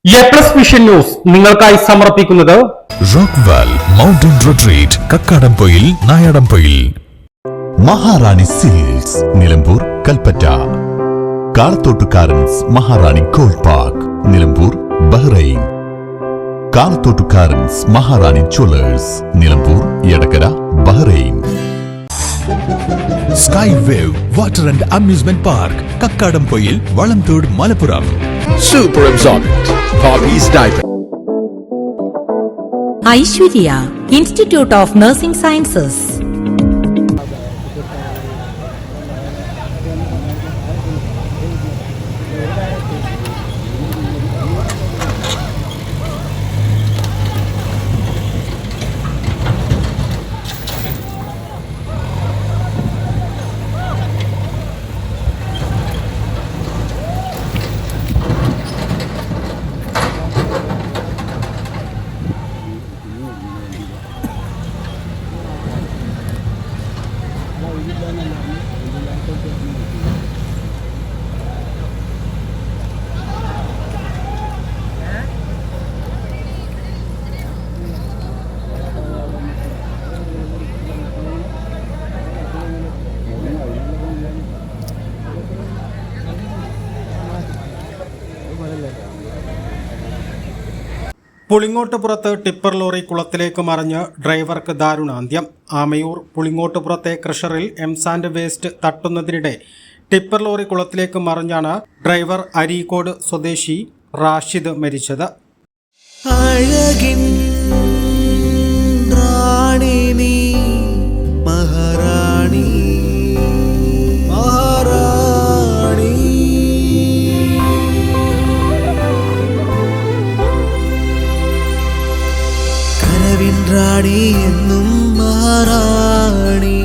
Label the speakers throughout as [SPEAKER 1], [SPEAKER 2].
[SPEAKER 1] A+ vision news നിങ്ങൾക്കായി സമർപ്പിക്കുന്നത്
[SPEAKER 2] rockwall mountain retreat Kakkadampoyil Nayadampoyil. Maharani silks Nilambur Kalpetta. കാളത്തോട്ടുകാരൻസ് Maharani gold park Nilambur Bahrain. കാളത്തോട്ടുകാരൻസ് Maharani jewellers Nilambur Edakkara Bahrain. Sky wave water and amusement park Kakkadampoyil Valamthodu Malappuram.
[SPEAKER 3] Super absorbent Hobbies diaper.
[SPEAKER 4] Aishwarya Institute of Nursing Sciences.
[SPEAKER 1] പുളിങ്ങോട്ടുപുറത്ത് tipper lorry കുളത്തിലേക്ക് മറിഞ്ഞ് ഡ്രൈവർക്ക് ദാരുണാന്ത്യം. ആമയൂർ പുളിങ്ങോട്ടുപുറത്തെ ക്രഷറിൽ എംസാൻഡ് വേസ്റ്റ് തട്ടുന്നതിനിടെ ടിപ്പർ ലോറി കുളത്തിലേക്ക് മറിഞ്ഞാണ് ഡ്രൈവർ അരീക്കോട് സ്വദേശി റാഷിദ് മരിച്ചത്.
[SPEAKER 5] റാണി എന്നും മഹാറാണി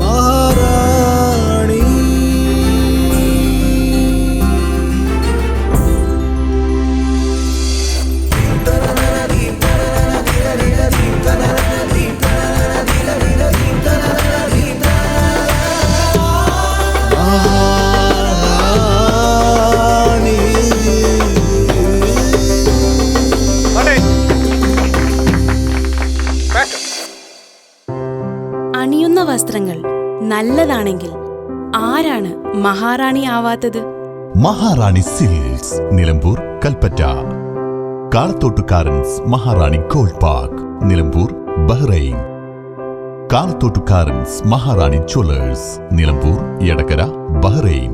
[SPEAKER 5] മഹാറാണി.
[SPEAKER 6] അണിയുന്ന വസ്ത്രങ്ങൾ നല്ലതാണെങ്കിൽ ആരാണ് മഹാറാണി ആവാത്തത്?
[SPEAKER 2] മഹാറാണി സിൽക്സ് നിലമ്പൂർ കൽപ്പറ്റ. കാളത്തോട്ടുകാരൻസ് Maharani gold park Nilambur Bahrain. കാളത്തോട്ടുകാരൻസ് മഹാറാണി ജ്വല്ലേഴ്സ് നിലമ്പൂർ എടക്കര ബഹ്റൈൻ.